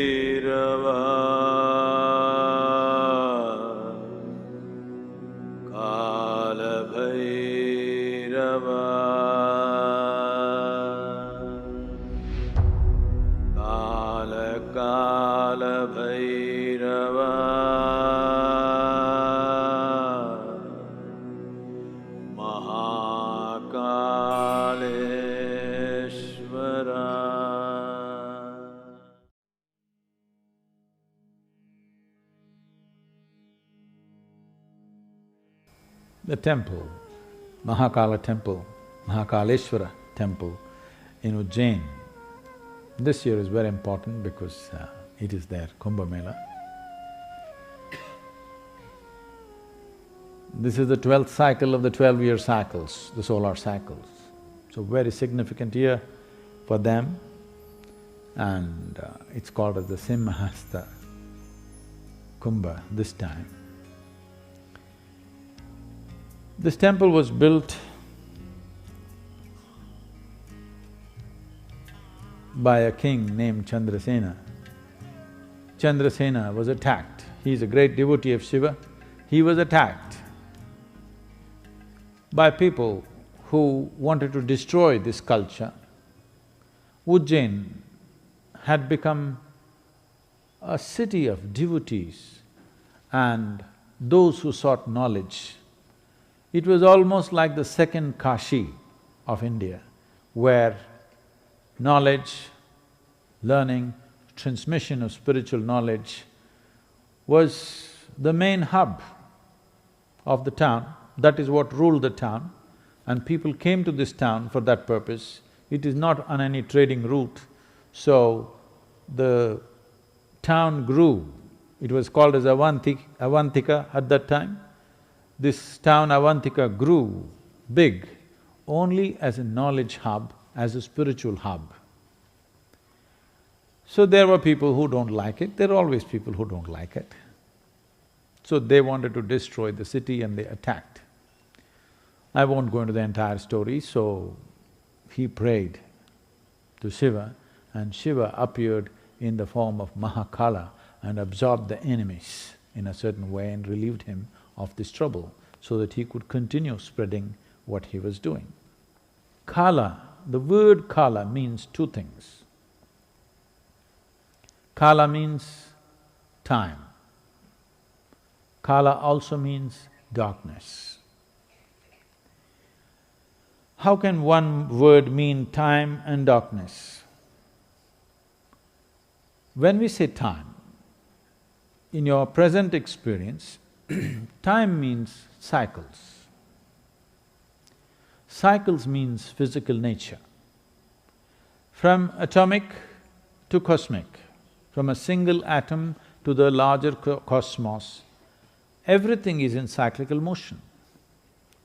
Bhairava Kala Bhairava Kala Kala Bhairava Maha Kaleshwara. The temple, Maha Kala Temple, Mahakaleshwar Temple in Ujjain. This year is very important because it is their Kumbha Mela. This is the 12th cycle of the 12-year cycles, the solar cycles. So very significant year for them, and it's called as the Simhastha Kumbha this time. This temple was built by a king named Chandrasena. Chandrasena was attacked. He is a great devotee of Shiva. He was attacked by people who wanted to destroy this culture. Ujjain had become a city of devotees and those who sought knowledge. It was almost like the second Kashi of India, where knowledge, learning, transmission of spiritual knowledge was the main hub of the town. That is what ruled the town, and people came to this town for that purpose. It is not on any trading route, so the town grew. It was called as Avantika at that time. This town Avantika grew big only as a knowledge hub, as a spiritual hub. So there were people who don't like it, there are always people who don't like it. So they wanted to destroy the city and they attacked. I won't go into the entire story, so he prayed to Shiva, and Shiva appeared in the form of Maha Kala and absorbed the enemies in a certain way and relieved him of this trouble so that he could continue spreading what he was doing. Kala, the word Kala means two things. Kala means time. Kala also means darkness. How can one word mean time and darkness? When we say time, in your present experience, time means cycles. Cycles means physical nature. From atomic to cosmic, from a single atom to the larger cosmos, everything is in cyclical motion.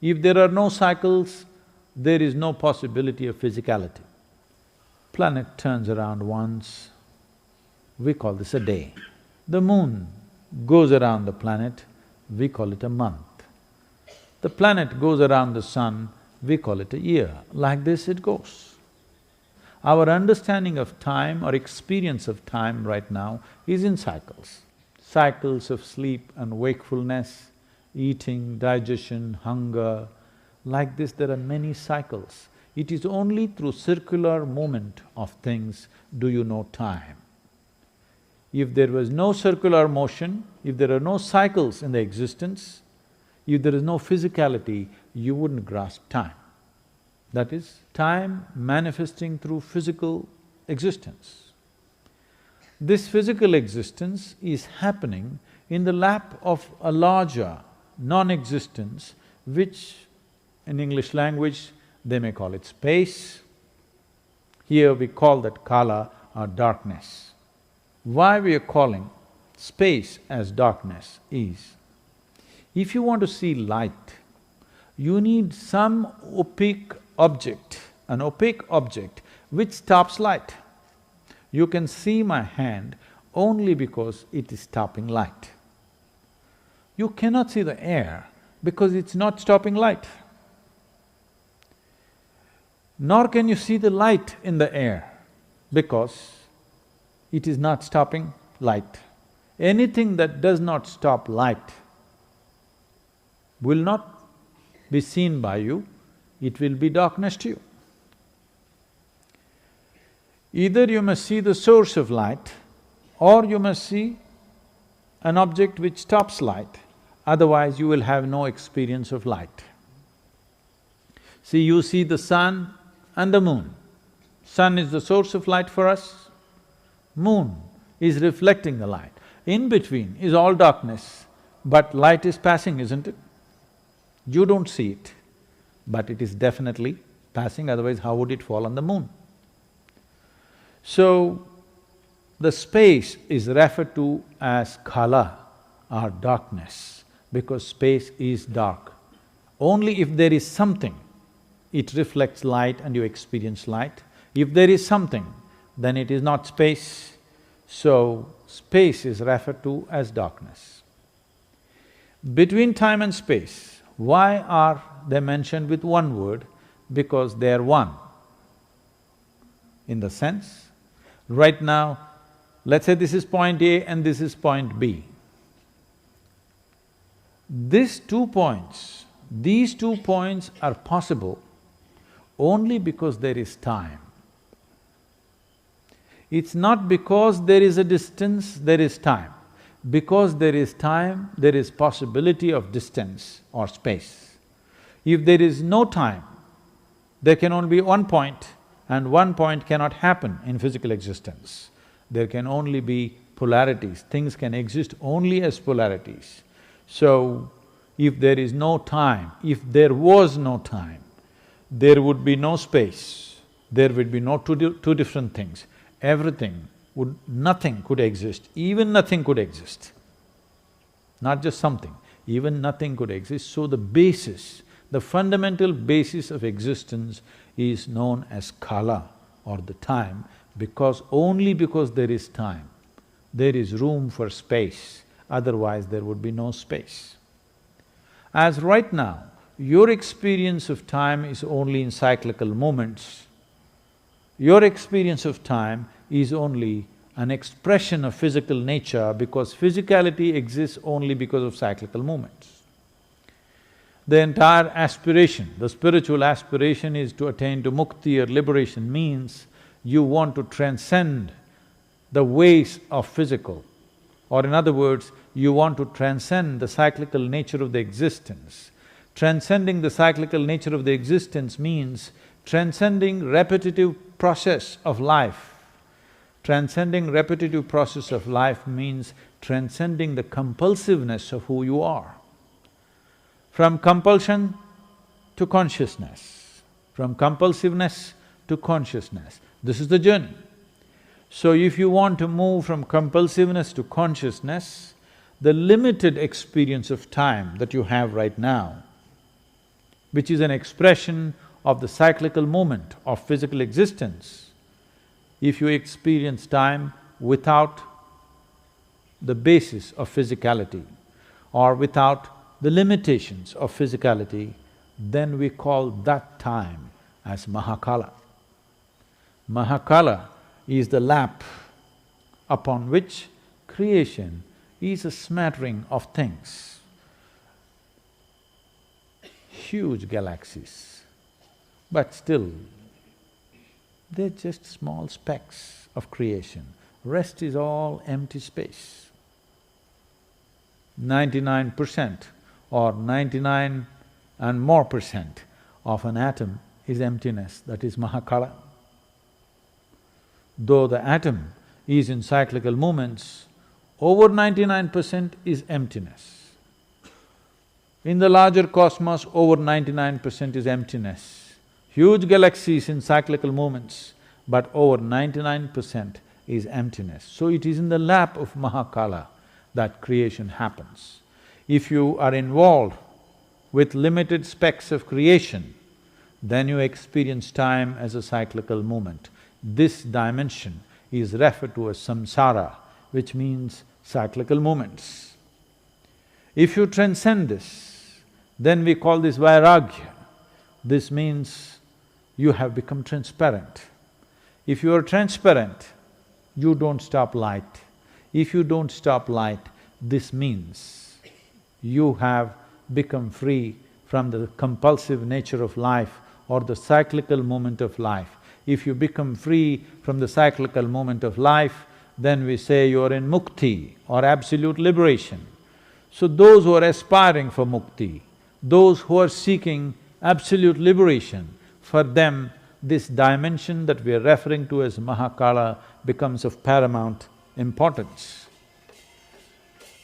If there are no cycles, there is no possibility of physicality. Planet turns around once, we call this a day. The moon goes around the planet, we call it a month. The planet goes around the sun, we call it a year. Like this it goes. Our understanding of time or experience of time right now is in cycles. Cycles of sleep and wakefulness, eating, digestion, hunger. Like this there are many cycles. It is only through circular movement of things do you know time. If there was no circular motion, if there are no cycles in the existence, if there is no physicality, you wouldn't grasp time. That is, time manifesting through physical existence. This physical existence is happening in the lap of a larger non-existence, which in English language they may call it space. Here we call that Kala or darkness. Why we are calling space as darkness is, if you want to see light, you need some opaque object, an opaque object which stops light. You can see my hand only because it is stopping light. You cannot see the air because it's not stopping light. nor can you see the light in the air, because it is not stopping light. Anything that does not stop light will not be seen by you, it will be darkness to you. Either you must see the source of light, or you must see an object which stops light, otherwise you will have no experience of light. See, you see the sun and the moon. Sun is the source of light for us, moon is reflecting the light. In between is all darkness, but light is passing, isn't it? You don't see it, but it is definitely passing, otherwise how would it fall on the moon? So, the space is referred to as kala or darkness, because space is dark. Only if there is something, it reflects light and you experience light. If there is something, then it is not space. So, space is referred to as darkness. Between time and space, why are they mentioned with one word? Because they are one. In the sense, right now, let's say this is point A and this is point B. These 2 points are possible only because there is time. It's not because there is a distance, there is time. Because there is time, there is possibility of distance or space. If there is no time, there can only be one point, and one point cannot happen in physical existence. There can only be polarities, things can exist only as polarities. So, if there is no time, if there was no time, there would be no space, there would be no two different things. Everything would… nothing could exist, even nothing could exist. Not just something, even nothing could exist. So the basis, the fundamental basis of existence is known as kala or the time, because only because there is time, there is room for space, otherwise there would be no space. As right now, your experience of time is only in cyclical moments. Your experience of time is only an expression of physical nature, because physicality exists only because of cyclical movements. The entire aspiration, the spiritual aspiration is to attain to mukti or liberation, means you want to transcend the ways of physical, or in other words, you want to transcend the cyclical nature of the existence. Transcending the cyclical nature of the existence means transcending repetitive process of life. Transcending repetitive process of life means transcending the compulsiveness of who you are. From compulsion to consciousness, from compulsiveness to consciousness, this is the journey. So if you want to move from compulsiveness to consciousness, the limited experience of time that you have right now, which is an expression of the cyclical moment of physical existence, if you experience time without the basis of physicality or without the limitations of physicality, then we call that time as Maha Kala. Maha Kala is the lap upon which creation is a smattering of things. Huge galaxies, but still they're just small specks of creation. Rest is all empty space. 99% or 99 and more percent of an atom is emptiness, that is Maha Kala. Though the atom is in cyclical movements, over 99% is emptiness. In the larger cosmos, over 99% is emptiness. Huge galaxies in cyclical movements, but over 99% is emptiness. So it is in the lap of Maha Kala that creation happens. If you are involved with limited specks of creation, then you experience time as a cyclical movement. This dimension is referred to as samsara, which means cyclical movements. If you transcend this, then we call this vairagya. This means you have become transparent. If you are transparent, you don't stop light. If you don't stop light, this means you have become free from the compulsive nature of life or the cyclical movement of life. If you become free from the cyclical movement of life, then we say you are in mukti or absolute liberation. So those who are aspiring for mukti, those who are seeking absolute liberation, for them this dimension that we are referring to as Maha Kala becomes of paramount importance.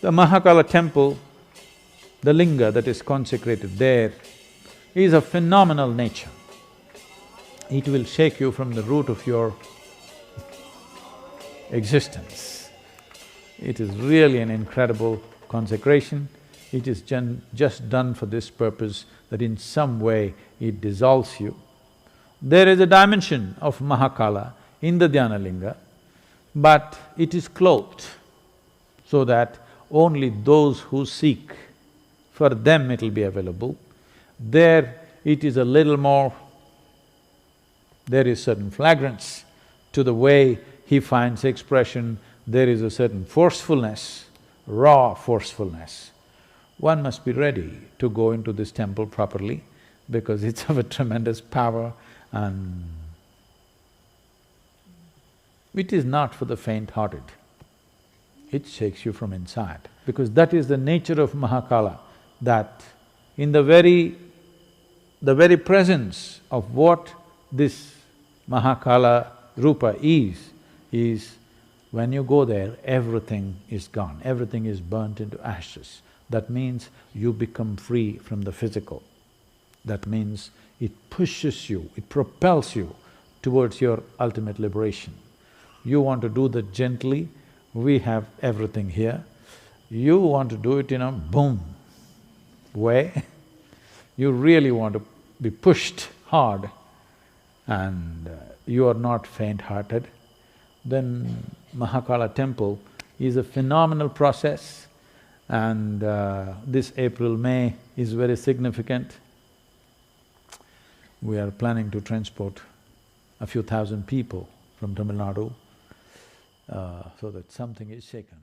The Maha Kala temple, the linga that is consecrated there, is of phenomenal nature. It will shake you from the root of your existence. It is really an incredible consecration. It is just done for this purpose, that in some way it dissolves you. There is a dimension of Maha Kala in the Dhyana Linga, but it is clothed so that only those who seek, for them it will be available. There it is a little more, there is certain flagrance to the way he finds expression, there is a certain forcefulness, raw forcefulness. One must be ready to go into this temple properly because it's of a tremendous power and it is not for the faint-hearted. It shakes you from inside because that is the nature of Maha Kala, that in the very presence of what this Maha Kala Rupa is when you go there, everything is gone, everything is burnt into ashes. That means you become free from the physical. That means it pushes you, it propels you towards your ultimate liberation. You want to do that gently, we have everything here. You want to do it in a boom way, you really want to be pushed hard and you are not faint-hearted, then Maha Kala temple is a phenomenal process and this April-May is very significant. We are planning to transport a few thousand people from Tamil Nadu so that something is shaken.